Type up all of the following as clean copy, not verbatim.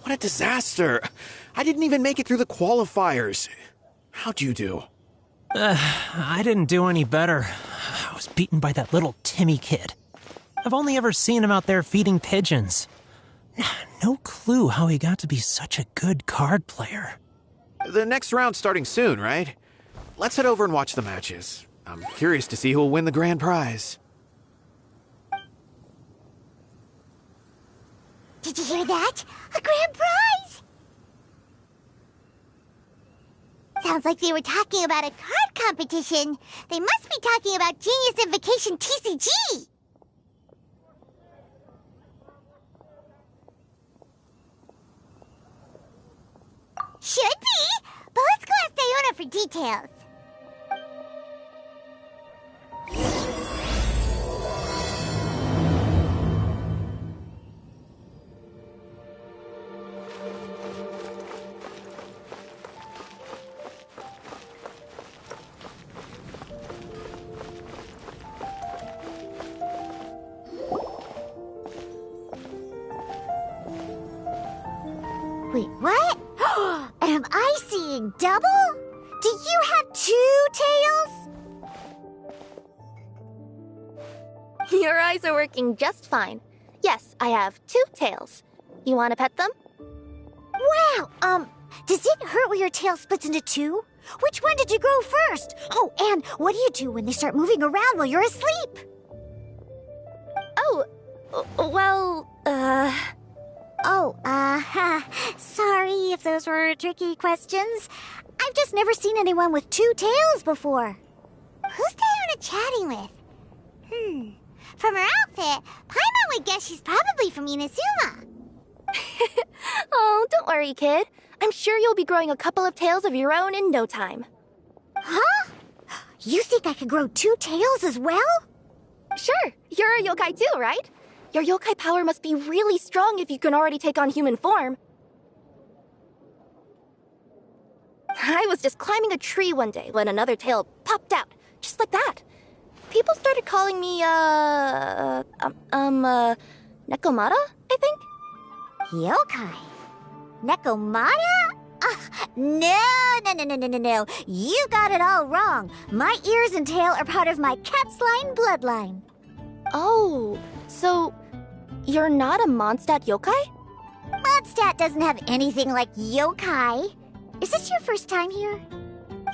What a disaster. I didn't even make it through the qualifiers. How'd you do? I didn't do any better. I was beaten by that little Timmy kid. I've only ever seen him out there feeding pigeons. No clue how he got to be such a good card player. The next round's starting soon, right? Let's head over and watch the matches. I'm curious to see who'll win the grand prize. Did you hear that? A grand prize! Sounds like they were talking about a card competition. They must be talking about Genius Invocation TCG! Should be! But let's go ask Diona for details. Wait, what? Am I seeing double? Do you have 2 tails? Your eyes are working just fine. Yes, I have 2 tails. You want to pet them? Wow, does it hurt when your tail splits into 2? Which one did you grow first? Oh, and what do you do when they start moving around while you're asleep? Oh, well, sorry if those were tricky questions. I've just never seen anyone with 2 tails before. Who's Diona chatting with? From her outfit, Paimon would guess she's probably from Inazuma. Oh, don't worry, kid. I'm sure you'll be growing a couple of tails of your own in no time. Huh? You think I could grow 2 tails as well? Sure, you're a yokai too, right? Your yokai power must be really strong if you can already take on human form. I was just climbing a tree one day when another tail popped out, just like that. People started calling me, Nekomata, I think? Yokai? Nekomata? No. You got it all wrong. My ears and tail are part of my cat's line bloodline. Oh, so you're not a Mondstadt yokai? Mondstadt doesn't have anything like yokai. Is this your first time here?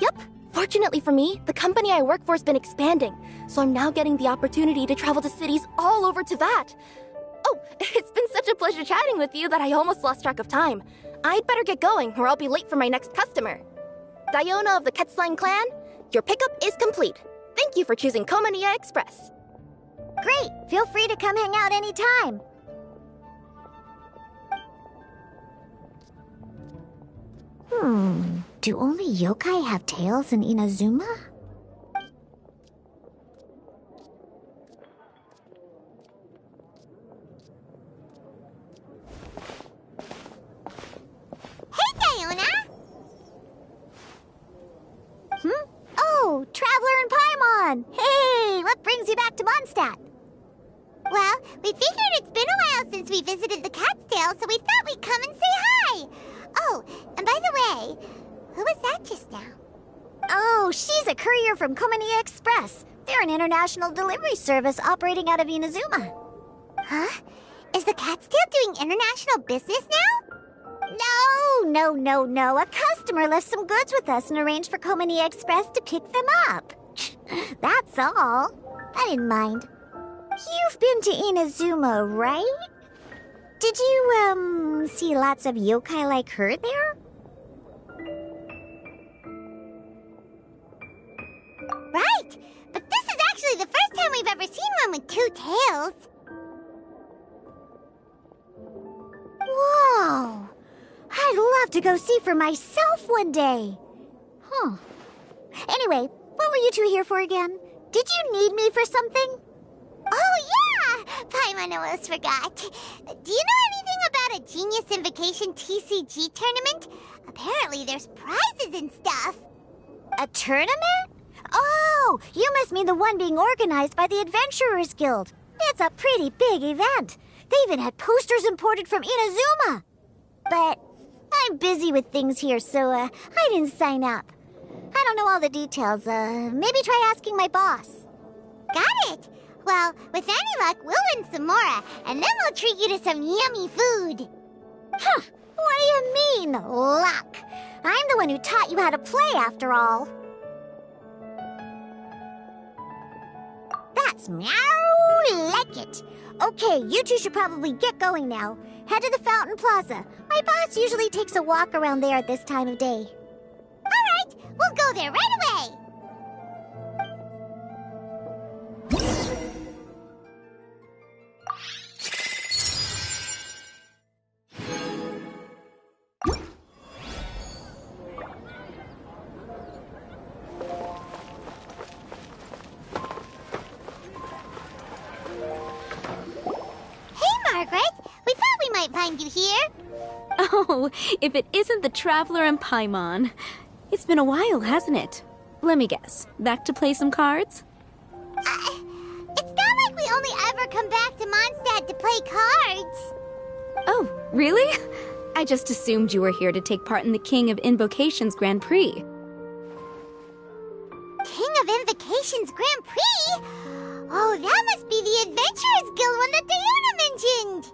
Yep. Fortunately for me, the company I work for has been expanding, so I'm now getting the opportunity to travel to cities all over to that. Oh, it's been such a pleasure chatting with you that I almost lost track of time. I'd better get going, or I'll be late for my next customer. Diona of the Quetzline clan, your pickup is complete. Thank you for choosing Komaniya Express. Great! Feel free to come hang out anytime. Do only yokai have tails in Inazuma? Hey, Diona! Oh, Traveler and Paimon! Hey, what brings you back to Mondstadt? Well, we figured it's been a while since we visited the Catstail, so we thought we'd come and say hi. Oh, and by the way, who was that just now? Oh, she's a courier from Komaniya Express. They're an international delivery service operating out of Inazuma. Huh? Is the Catstail doing international business now? No. A customer left some goods with us and arranged for Komaniya Express to pick them up. That's all. I didn't mind. You've been to Inazuma, right? Did you, see lots of yokai like her there? Right! But this is actually the first time we've ever seen one with 2 tails. Whoa! I'd love to go see for myself one day. Huh. Anyway, what were you two here for again? Did you need me for something? Oh, yeah! Paimon almost forgot. Do you know anything about a Genius Invocation TCG tournament? Apparently there's prizes and stuff. A tournament? Oh, you must mean the one being organized by the Adventurers Guild. It's a pretty big event. They even had posters imported from Inazuma. but I'm busy with things here, so I didn't sign up. I don't know all the details. Maybe try asking my boss. Got it. Well, with any luck, we'll win some more, and then we'll treat you to some yummy food. Huh. What do you mean, luck? I'm the one who taught you how to play, after all. That's meow like it. Okay, you two should probably get going now. Head to the Fountain Plaza. My boss usually takes a walk around there at this time of day. All right, we'll go there right away. Find you here? Oh, if it isn't the Traveler and Paimon. It's been a while, hasn't it? Let me guess. Back to play some cards? It's not like we only ever come back to Mondstadt to play cards. Oh, really? I just assumed you were here to take part in the King of Invocations Grand Prix. King of Invocations Grand Prix? Oh, that must be the Adventurers Guild one that Diana mentioned.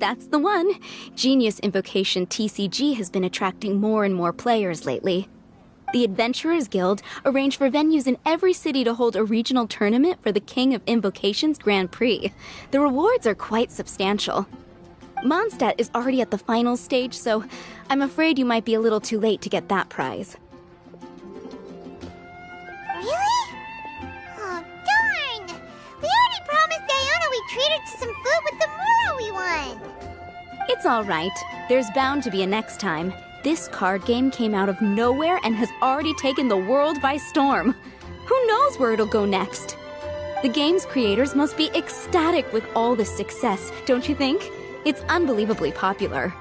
That's the one. Genius Invocation TCG has been attracting more and more players lately. The Adventurers Guild arranged for venues in every city to hold a regional tournament for the King of Invocations Grand Prix. The rewards are quite substantial. Mondstadt is already at the final stage, so I'm afraid you might be a little too late to get that prize. Really? Oh, darn! We already promised Diana we'd treat her to some food with the Muro we won. It's all right. There's bound to be a next time. This card game came out of nowhere and has already taken the world by storm. Who knows where it'll go next? The game's creators must be ecstatic with all this success, don't you think? It's unbelievably popular.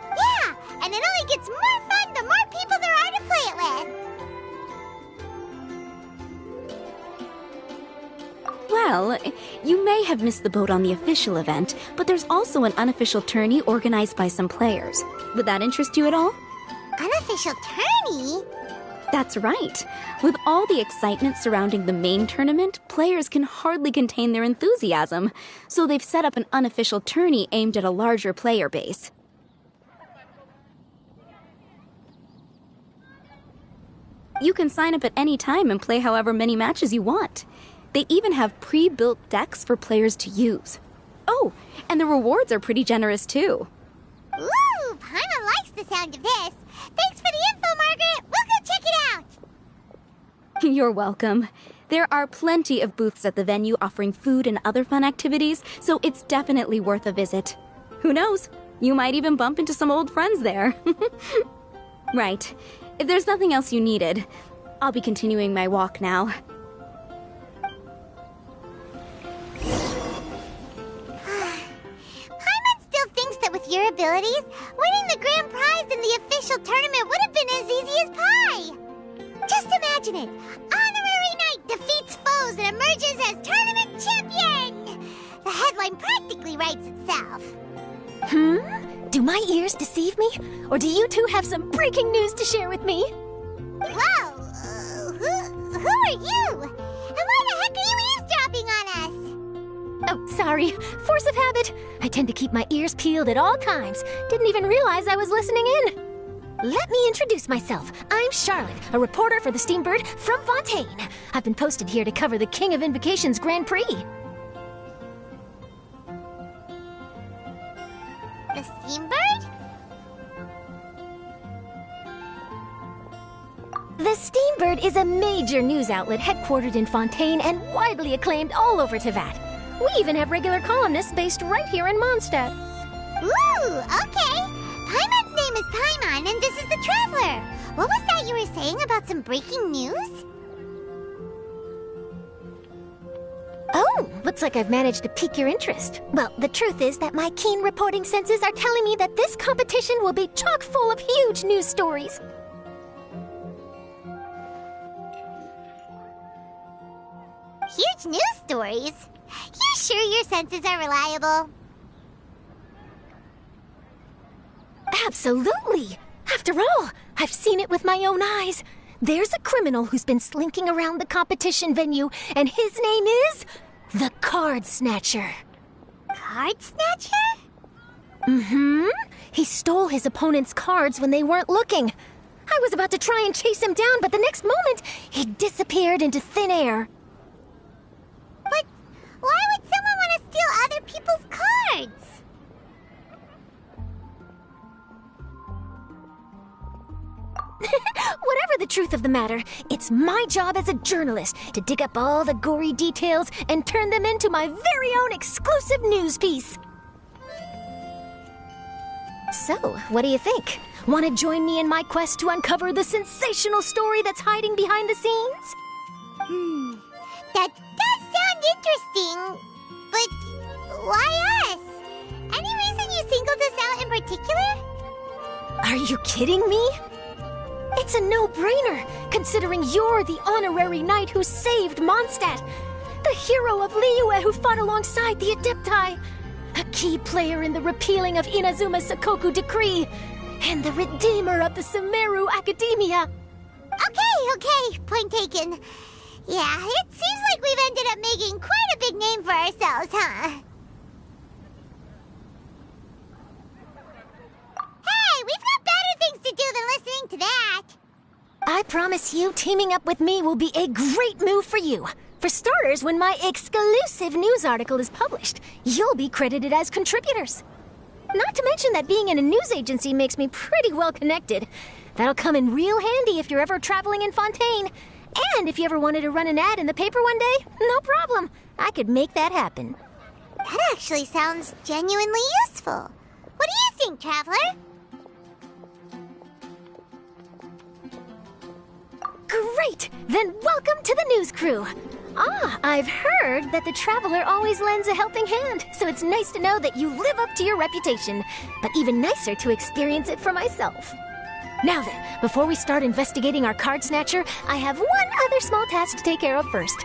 Yeah, and it only gets more fun the more people there are to play it with. Well, you may have missed the boat on the official event, but there's also an unofficial tourney organized by some players. Would that interest you at all? Unofficial tourney? That's right. With all the excitement surrounding the main tournament, players can hardly contain their enthusiasm. So they've set up an unofficial tourney aimed at a larger player base. You can sign up at any time and play however many matches you want. They even have pre-built decks for players to use. Oh, and the rewards are pretty generous too. Ooh, Paimon likes the sound of this. Thanks for the info, Margaret. We'll go check it out. You're welcome. There are plenty of booths at the venue offering food and other fun activities, so it's definitely worth a visit. Who knows? You might even bump into some old friends there. Right. If there's nothing else you needed, I'll be continuing my walk now. Paimon still thinks that with your abilities, winning the grand prize in the official tournament would have been as easy as pie. Just imagine it. Honorary Knight defeats foes and emerges as tournament champion. The headline practically writes itself. Do my ears deceive me? Or do you two have some breaking news to share with me? Whoa! Who are you? And why the heck are you eavesdropping on us? Oh, sorry. Force of habit. I tend to keep my ears peeled at all times. Didn't even realize I was listening in. Let me introduce myself. I'm Charlotte, a reporter for the Steambird from Fontaine. I've been posted here to cover the King of Invocations Grand Prix. The Steambird? The Steambird is a major news outlet headquartered in Fontaine and widely acclaimed all over Teyvat. We even have regular columnists based right here in Mondstadt. Ooh, okay. Paimon's name is Paimon, and this is the Traveler. What was that you were saying about some breaking news? Oh, looks like I've managed to pique your interest. Well, the truth is that my keen reporting senses are telling me that this competition will be chock full of huge news stories. Huge news stories? You sure your senses are reliable? Absolutely! After all, I've seen it with my own eyes. There's a criminal who's been slinking around the competition venue, and his name is the Card Snatcher. Card Snatcher? Mm-hmm. He stole his opponent's cards when they weren't looking. I was about to try and chase him down, but the next moment, he disappeared into thin air. But why would someone want to steal other people's cards? Whatever the truth of the matter, it's my job as a journalist to dig up all the gory details and turn them into my very own exclusive news piece. So, what do you think? Want to join me in my quest to uncover the sensational story that's hiding behind the scenes? That does sound interesting. But why us? Any reason you singled us out in particular? Are you kidding me? It's a no-brainer, considering you're the honorary knight who saved Mondstadt, the hero of Liyue who fought alongside the Adepti, a key player in the repealing of Inazuma's Sakoku decree, and the redeemer of the Sumeru Academia. Okay, point taken. Yeah, it seems like we've ended up making quite a big name for ourselves, huh? Hey, we've got better things to do than listening to that. I promise you, teaming up with me will be a great move for you. For starters, when my exclusive news article is published, you'll be credited as contributors. Not to mention that being in a news agency makes me pretty well connected. That'll come in real handy if you're ever traveling in Fontaine. And if you ever wanted to run an ad in the paper one day, no problem. I could make that happen. That actually sounds genuinely useful. What do you think, Traveler? Great! Then welcome to the news crew. I've heard that the Traveler always lends a helping hand, so it's nice to know that you live up to your reputation, but even nicer to experience it for myself. Now then, before we start investigating our card snatcher, I have one other small task to take care of first.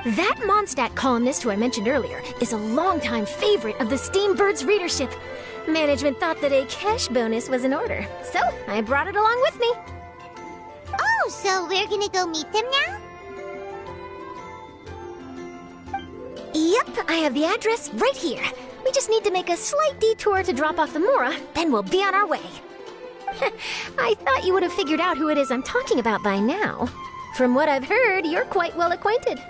That Mondstadt columnist who I mentioned earlier is a longtime favorite of the Steambird's readership. Management thought that a cash bonus was in order, so I brought it along with me. Oh, so we're gonna go meet them now? Yep, I have the address right here. We just need to make a slight detour to drop off the Mora, then we'll be on our way. I thought you would have figured out who it is I'm talking about by now. From what I've heard, you're quite well acquainted.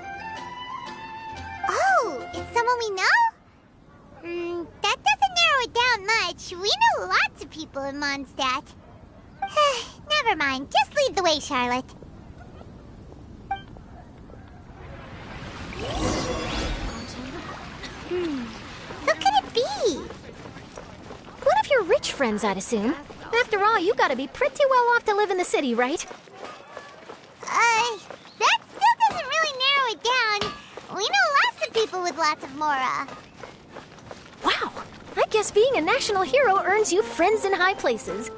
Oh, it's someone we know? That doesn't narrow it down much. We know lots of people in Mondstadt. Never mind, just lead the way, Charlotte. Who could it be? One of your rich friends, I'd assume. After all, you gotta be pretty well off to live in the city, right? That still doesn't really narrow it down. We know lots of people with lots of Mora. Wow, I guess being a national hero earns you friends in high places.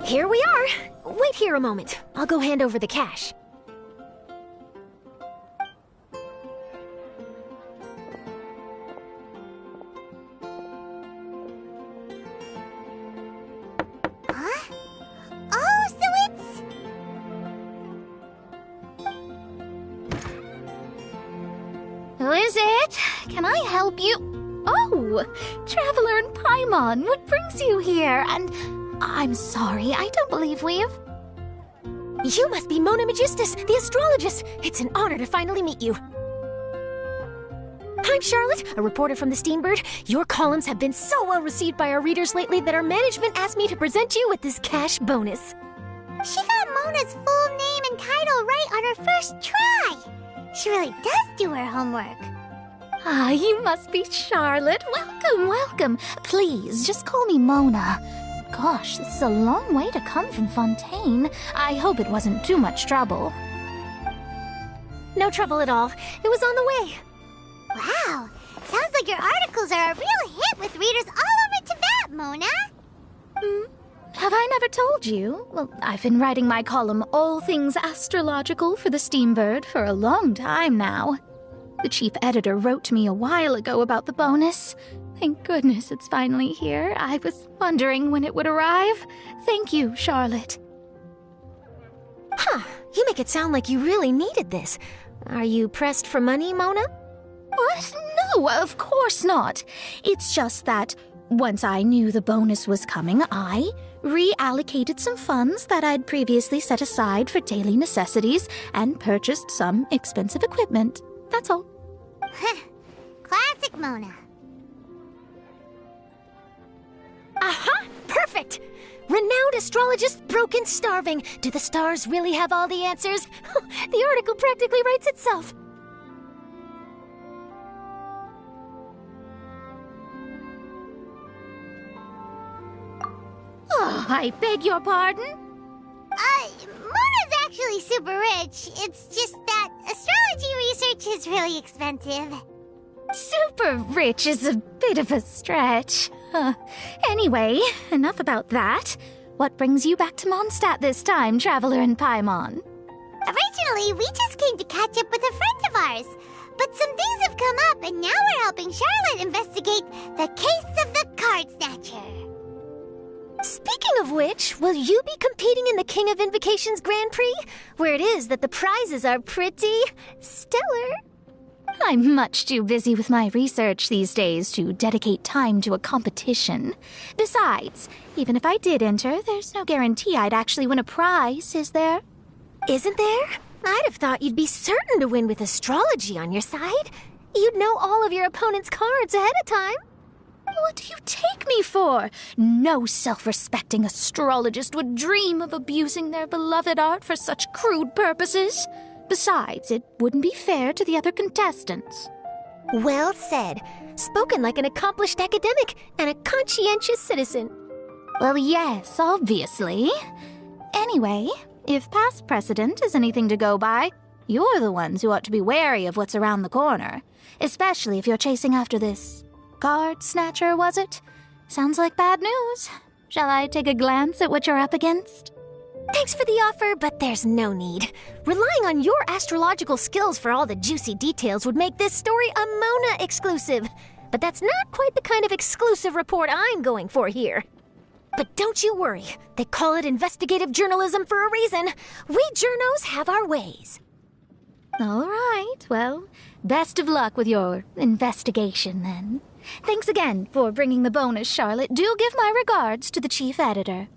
Here we are. Wait here a moment. I'll go hand over the cash. Huh? Oh, so it's... Who is it? Can I help you? Oh, Traveler and Paimon, what brings you here? And I'm sorry, I don't believe we've... You must be Mona Magistus, the astrologist. It's an honor to finally meet you. I'm Charlotte, a reporter from the Steambird. Your columns have been so well received by our readers lately that our management asked me to present you with this cash bonus. She got Mona's full name and title right on her first try. She really does do her homework. Ah, you must be Charlotte. Welcome, welcome. Please, just call me Mona. Gosh, this is a long way to come from Fontaine. I hope it wasn't too much trouble. No trouble at all. It was on the way. Wow, sounds like your articles are a real hit with readers all over Tibet, Mona. Have I never told you? Well, I've been writing my column All Things Astrological for the Steambird for a long time now. The chief editor wrote to me a while ago about the bonus. Thank goodness it's finally here. I was wondering when it would arrive. Thank you, Charlotte. Huh, you make it sound like you really needed this. Are you pressed for money, Mona? What? No, of course not. It's just that once I knew the bonus was coming, I reallocated some funds that I'd previously set aside for daily necessities and purchased some expensive equipment. That's all. Classic Mona. Aha! Perfect! Renowned astrologist broken starving. Do the stars really have all the answers? The article practically writes itself. Oh, I beg your pardon? Mona's actually super rich. It's just that astrology research is really expensive. Super rich is a bit of a stretch. Anyway, enough about that. What brings you back to Mondstadt this time, Traveler in Paimon? Originally, we just came to catch up with a friend of ours. But some things have come up, and now we're helping Charlotte investigate the case of the Card Snatcher. Speaking of which, will you be competing in the King of Invocations Grand Prix? Where it is that the prizes are pretty stellar. I'm much too busy with my research these days to dedicate time to a competition. Besides, even if I did enter, there's no guarantee I'd actually win a prize, is there? Isn't there? I'd have thought you'd be certain to win with astrology on your side. You'd know all of your opponent's cards ahead of time. What do you take me for? No self-respecting astrologist would dream of abusing their beloved art for such crude purposes. Besides, it wouldn't be fair to the other contestants. Well said. Spoken like an accomplished academic and a conscientious citizen. Well, yes, obviously. Anyway, if past precedent is anything to go by, you're the ones who ought to be wary of what's around the corner. Especially if you're chasing after this Card Snatcher, was it? Sounds like bad news. Shall I take a glance at what you're up against? Thanks for the offer, but there's no need. Relying on your astrological skills for all the juicy details would make this story a Mona exclusive. But that's not quite the kind of exclusive report I'm going for here. But don't you worry. They call it investigative journalism for a reason. We journos have our ways. All right, well, best of luck with your investigation, then. Thanks again for bringing the bonus, Charlotte. Do give my regards to the chief editor.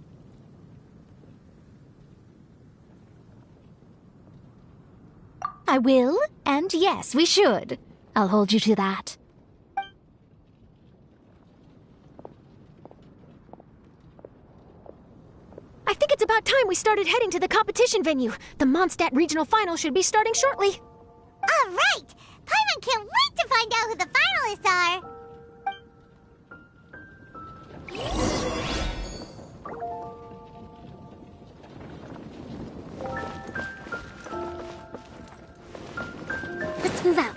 I will, and yes, we should. I'll hold you to that. I think it's about time we started heading to the competition venue. The Mondstadt Regional Final should be starting shortly. All right! Paimon can't wait to find out who the finalists are! Let's move out.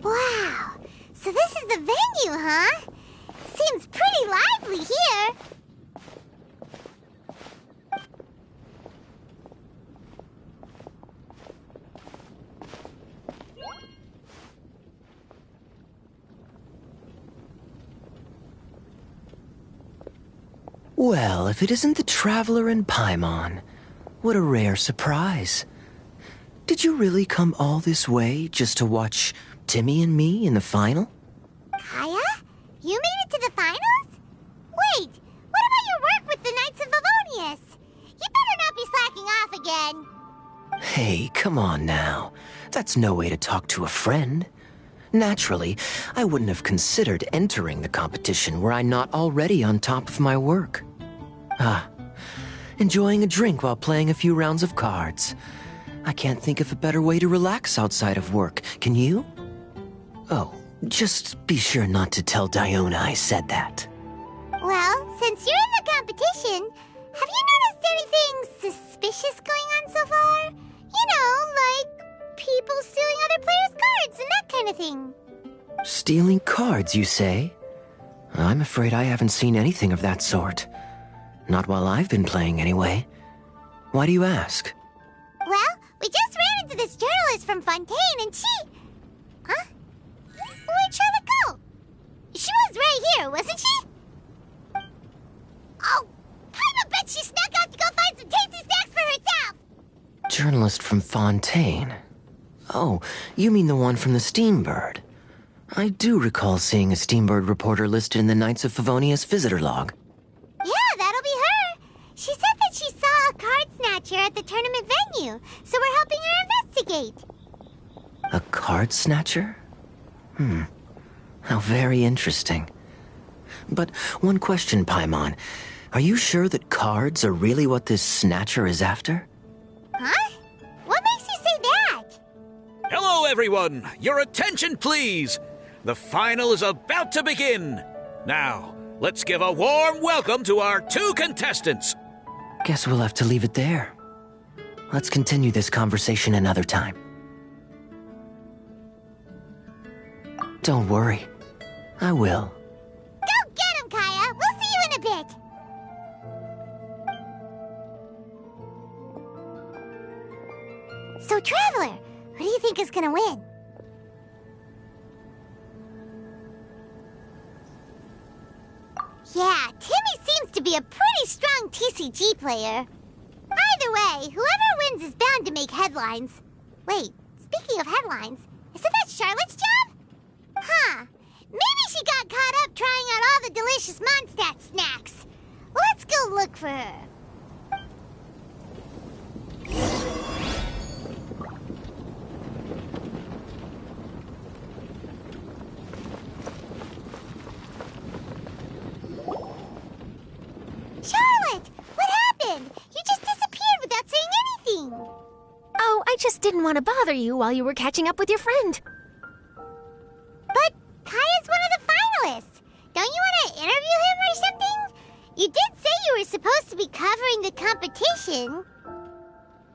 Wow! So this is the venue, huh? Seems pretty lively here. Well, if it isn't the Traveler in Paimon, what a rare surprise. Did you really come all this way just to watch Timmy and me in the final? Kaya? You made it to the finals? Wait, what about your work with the Knights of Livonius? You better not be slacking off again. Hey, come on now. That's no way to talk to a friend. Naturally, I wouldn't have considered entering the competition were I not already on top of my work. Enjoying a drink while playing a few rounds of cards. I can't think of a better way to relax outside of work, can you? Oh, just be sure not to tell Diona I said that. Well, since you're in the competition, have you noticed anything suspicious going on so far? You know, like people stealing other players' cards and that kind of thing. Stealing cards, you say? I'm afraid I haven't seen anything of that sort. Not while I've been playing, anyway. Why do you ask? Well, we just ran into this journalist from Fontaine and she... Huh? Where'd Charlotte go? She was right here, wasn't she? Oh, I bet she snuck out to go find some tasty snacks for herself! Journalist from Fontaine. Oh, you mean the one from the Steambird. I do recall seeing a Steambird reporter listed in the Knights of Favonius visitor log. Yeah, that'll be her. She said that she saw a card snatcher at the tournament venue, so we're helping her investigate. A card snatcher? How very interesting. But one question, Paimon. Are you sure that cards are really what this snatcher is after? Huh? What makes you say that? Hello, everyone! Your attention, please! The final is about to begin! Now, let's give a warm welcome to our 2 contestants! Guess we'll have to leave it there. Let's continue this conversation another time. Don't worry. I will. Go get him, Kaya! We'll see you in a bit! So, Traveler, who do you think is gonna win? Yeah, Timmy seems to be a pretty strong TCG player. Either way, whoever wins is bound to make headlines. Wait, speaking of headlines, isn't that Charlotte's job? Huh. Maybe she got caught up trying out all the delicious Mondstadt snacks. Let's go look for her. Charlotte! What happened? You just disappeared without saying anything. Oh, I just didn't want to bother you while you were catching up with your friend. But Kaya's one of the finalists. Don't you want to interview him or something? You did say you were supposed to be covering the competition.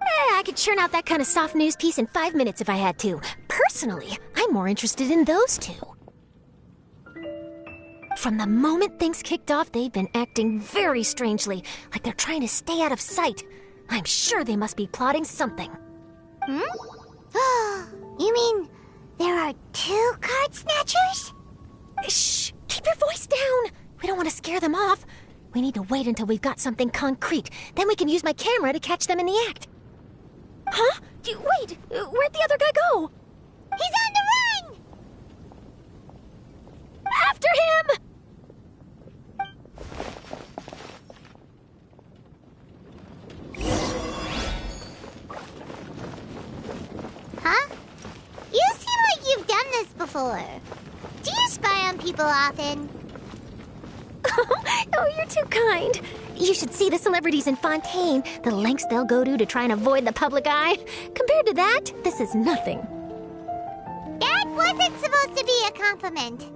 I could churn out that kind of soft news piece in 5 minutes if I had to. Personally, I'm more interested in those 2. From the moment things kicked off, they've been acting very strangely, like they're trying to stay out of sight. I'm sure they must be plotting something. You mean there are 2 card snatchers? Shh! Keep your voice down! We don't want to scare them off. We need to wait until we've got something concrete. Then we can use my camera to catch them in the act. Huh? Wait! Where'd the other guy go? He's on the run! After him! Huh? You seem like you've done this before. Do you spy on people often? Oh, you're too kind. You should see the celebrities in Fontaine, the lengths they'll go to try and avoid the public eye. Compared to that, this is nothing. That wasn't supposed to be a compliment.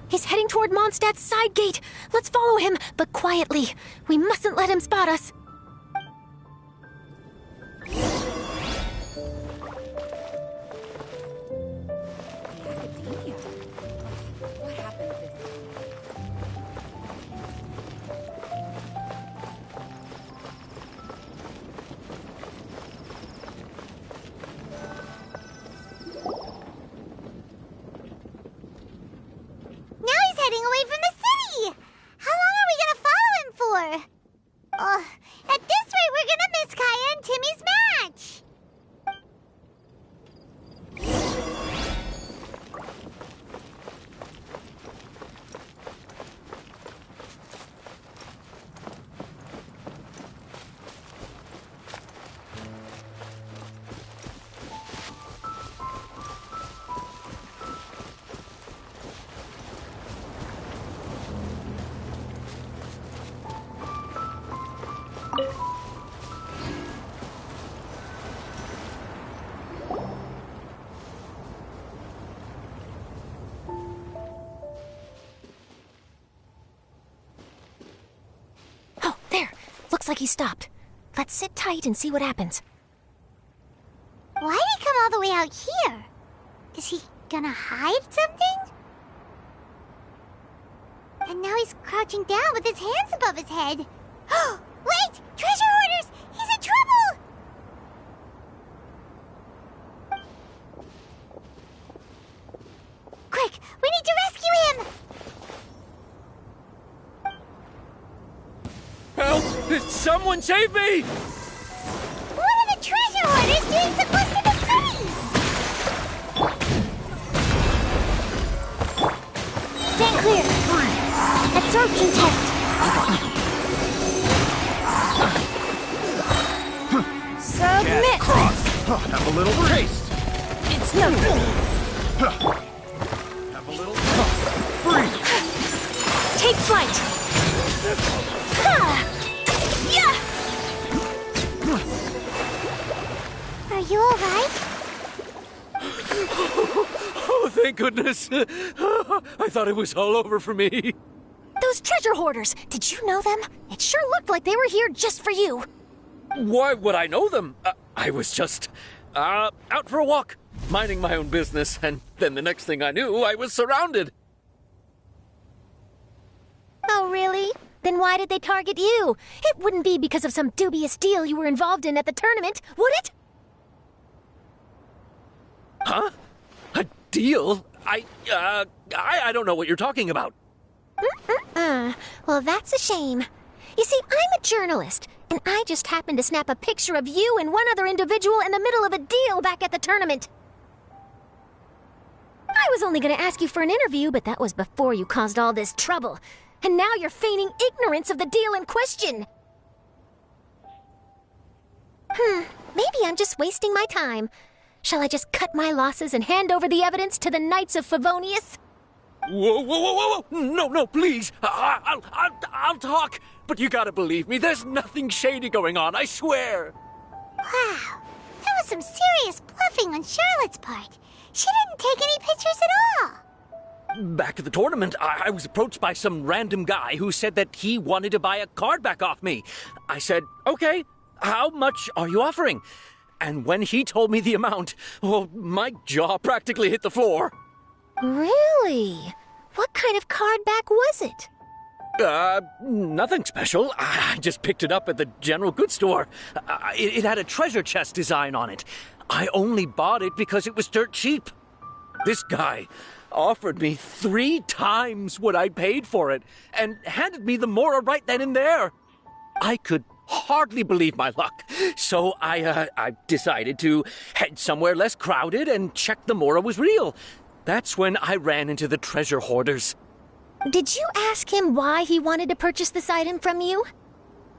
He's heading toward Mondstadt's side gate. Let's follow him, but quietly. We mustn't let him spot us. Heading away from the city! How long are we gonna follow him for? At this rate, we're gonna miss Kaya and Timmy's match! Looks like he stopped. Let's sit tight and see what happens. Why'd he come all the way out here? Is he gonna hide something? And now he's crouching down with his hands above his head. Wait! Treasure hoarders! He's in trouble! Quick! We need to rescue him! Help! Someone save me! What are the treasure hoarders doing so close to the city? Stand clear. Absorption test. Submit. Have a little taste. It's no good. Have a little free. Take flight. Yeah. Are you alright? Oh, thank goodness. I thought it was all over for me. Those treasure hoarders, did you know them? It sure looked like they were here just for you. Why would I know them? I was just out for a walk, minding my own business, and then the next thing I knew, I was surrounded. Oh, really? Then why did they target you? It wouldn't be because of some dubious deal you were involved in at the tournament, would it? Huh? A deal? I don't know what you're talking about. Well, that's a shame. You see, I'm a journalist, and I just happened to snap a picture of you and one other individual in the middle of a deal back at the tournament. I was only going to ask you for an interview, but that was before you caused all this trouble. And now you're feigning ignorance of the deal in question. Maybe I'm just wasting my time. Shall I just cut my losses and hand over the evidence to the Knights of Favonius? Whoa. No, please. I'll talk. But you gotta believe me, there's nothing shady going on, I swear. Wow, that was some serious bluffing on Charlotte's part. She didn't take any pictures at all. Back at the tournament, I was approached by some random guy who said that he wanted to buy a card back off me. I said, okay, how much are you offering? And when he told me the amount, my jaw practically hit the floor. Really? What kind of card back was it? Nothing special. I just picked it up at the general goods store. It had a treasure chest design on it. I only bought it because it was dirt cheap. This guy offered me 3 times what I paid for it and handed me the Mora right then and there. I could hardly believe my luck, so I decided to head somewhere less crowded and check the Mora was real. That's when I ran into the treasure hoarders. Did you ask him why he wanted to purchase this item from you?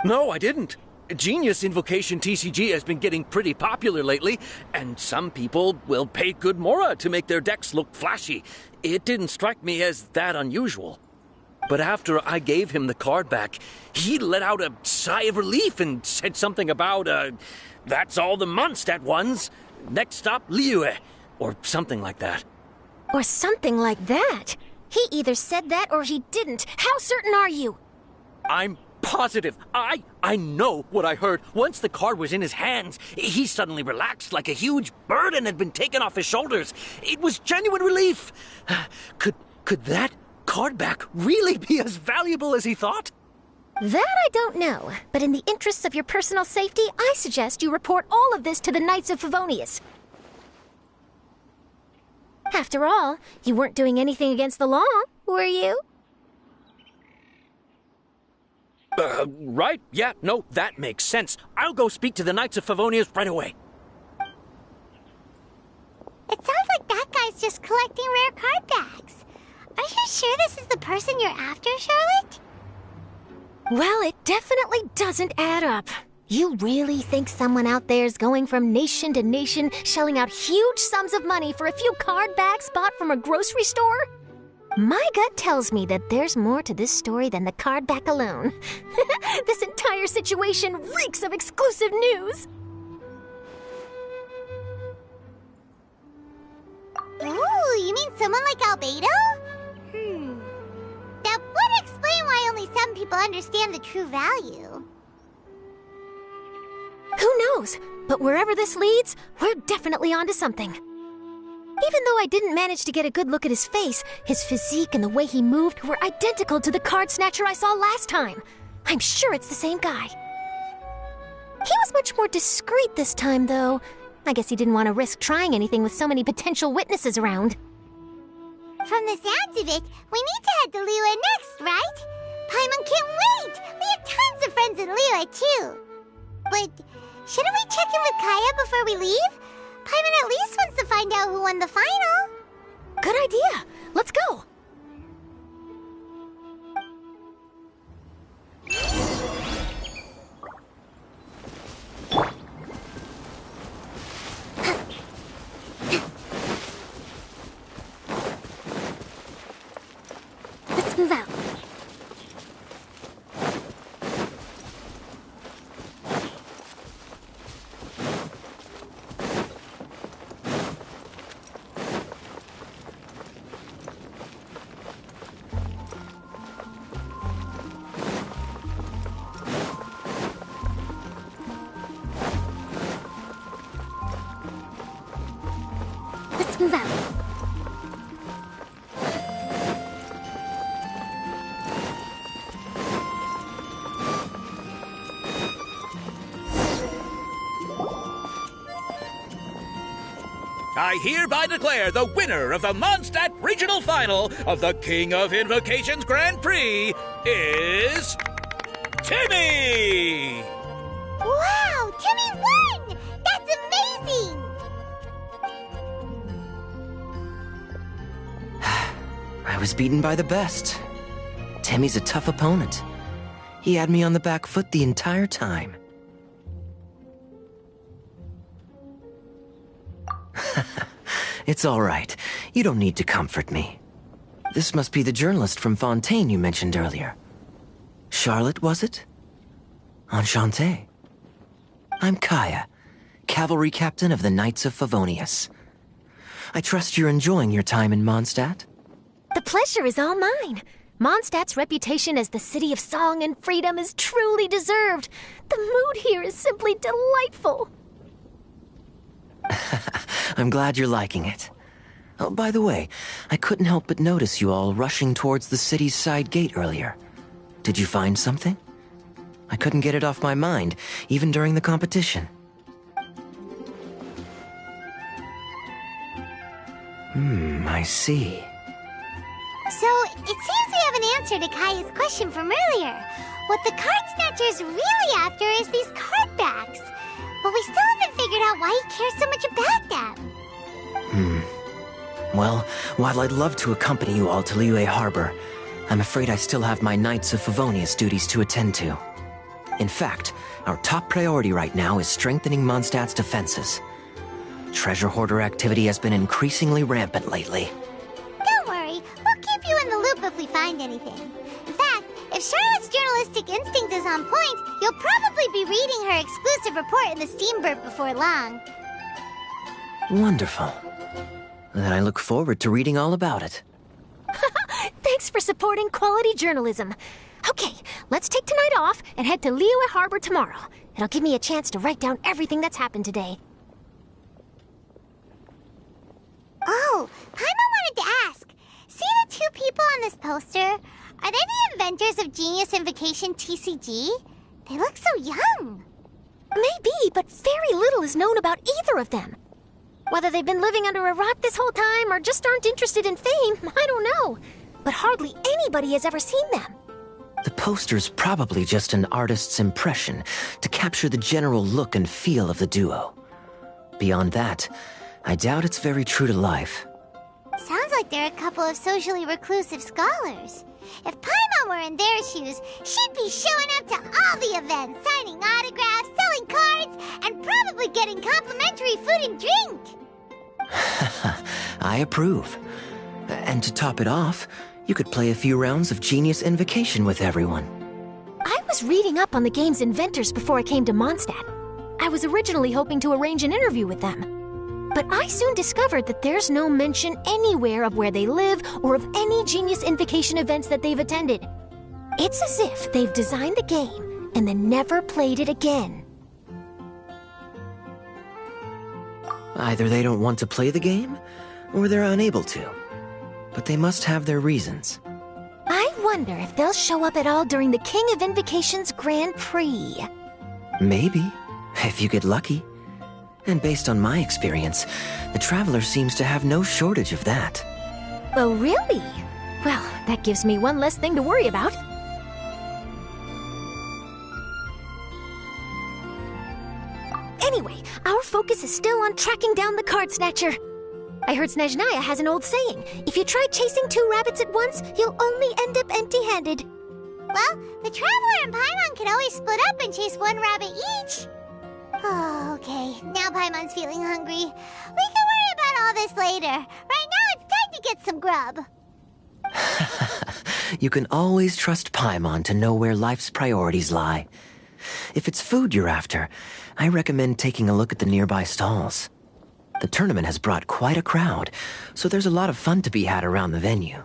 No, I didn't. Genius Invocation TCG has been getting pretty popular lately, and some people will pay good Mora to make their decks look flashy. It didn't strike me as that unusual. But after I gave him the card back, he let out a sigh of relief and said something about, that's all the Mondstadt ones. Next stop, Liyue, or something like that. Or something like that? He either said that or he didn't. How certain are you? I'm positive. I know what I heard. Once the card was in his hands, he suddenly relaxed like a huge burden had been taken off his shoulders. It was genuine relief. Could that card back really be as valuable as he thought? That I don't know, but in the interests of your personal safety, I suggest you report all of this to the Knights of Favonius. After all, you weren't doing anything against the law, were you? Right. Yeah, no, that makes sense. I'll go speak to the Knights of Favonius right away. It sounds like that guy's just collecting rare card backs. Are you sure this is the person you're after, Charlotte? Well, it definitely doesn't add up. You really think someone out there's going from nation to nation, shelling out huge sums of money for a few card backs bought from a grocery store? My gut tells me that there's more to this story than the card back alone. This entire situation reeks of exclusive news. Ooh, you mean someone like Albedo? That would explain why only some people understand the true value. knows? But wherever this leads, we're definitely onto something. Even though I didn't manage to get a good look at his face, his physique and the way he moved were identical to the card snatcher I saw last time. I'm sure it's the same guy. He was much more discreet this time, though. I guess he didn't want to risk trying anything with so many potential witnesses around. From the sounds of it, we need to head to Liyue next, right? Paimon can't wait! We have tons of friends in Liyue, too. But shouldn't we check in with Kaya before we leave? Paimon at least wants to find out who won the final. Good idea. Let's go. Let's move out. Let's move out. I hereby declare the winner of the Mondstadt Regional Final of the King of Invocations Grand Prix is Timmy! Wow! Timmy won! That's amazing! I was beaten by the best. Timmy's a tough opponent. He had me on the back foot the entire time. It's all right. You don't need to comfort me. This must be the journalist from Fontaine you mentioned earlier. Charlotte, was it? Enchanté. I'm Kaya, cavalry captain of the Knights of Favonius. I trust you're enjoying your time in Mondstadt? The pleasure is all mine. Mondstadt's reputation as the city of song and freedom is truly deserved. The mood here is simply delightful. I'm glad you're liking it. Oh, by the way, I couldn't help but notice you all rushing towards the city's side gate earlier. Did you find something? I couldn't get it off my mind, even during the competition. I see. So, it seems we have an answer to Kaya's question from earlier. What the card snatcher's really after is these card backs. But we still haven't figured out why he cares so much about them. Well, while I'd love to accompany you all to Liyue Harbor, I'm afraid I still have my Knights of Favonius duties to attend to. In fact, our top priority right now is strengthening Mondstadt's defenses. Treasure hoarder activity has been increasingly rampant lately. Don't worry, we'll keep you in the loop if we find anything. In fact, if Charlotte's journalistic instinct is on point, you'll probably be reading her exclusive report in the Steambird before long. Wonderful. Then I look forward to reading all about it. Thanks for supporting quality journalism. Okay, let's take tonight off and head to Liyue Harbor tomorrow. It'll give me a chance to write down everything that's happened today. Oh, Paimon wanted to ask. See the two people on this poster? Are they the inventors of Genius Invocation TCG? They look so young. Maybe, but very little is known about either of them. Whether they've been living under a rock this whole time or just aren't interested in fame, I don't know. But hardly anybody has ever seen them. The poster's probably just an artist's impression to capture the general look and feel of the duo. Beyond that, I doubt it's very true to life. Sounds like they're a couple of socially reclusive scholars. If Paimon were in their shoes, she'd be showing up to all the events, signing autographs, selling cards, and probably getting complimentary food and drink. I approve. And to top it off, you could play a few rounds of Genius Invocation with everyone. I was reading up on the game's inventors before I came to Mondstadt. I was originally hoping to arrange an interview with them. But I soon discovered that there's no mention anywhere of where they live or of any Genius Invocation events that they've attended. It's as if they've designed the game and then never played it again. Either they don't want to play the game, or they're unable to. But they must have their reasons. I wonder if they'll show up at all during the King of Invocation's Grand Prix. Maybe, if you get lucky. And based on my experience, the Traveler seems to have no shortage of that. Oh, really? Well, that gives me one less thing to worry about. Anyway, our focus is still on tracking down the Card Snatcher. I heard Snezhnaya has an old saying. If you try chasing 2 rabbits at once, you'll only end up empty-handed. Well, the Traveler and Paimon can always split up and chase 1 rabbit each. Oh, okay. Now Paimon's feeling hungry. We can worry about all this later. Right now, it's time to get some grub. You can always trust Paimon to know where life's priorities lie. If it's food you're after, I recommend taking a look at the nearby stalls. The tournament has brought quite a crowd, so there's a lot of fun to be had around the venue.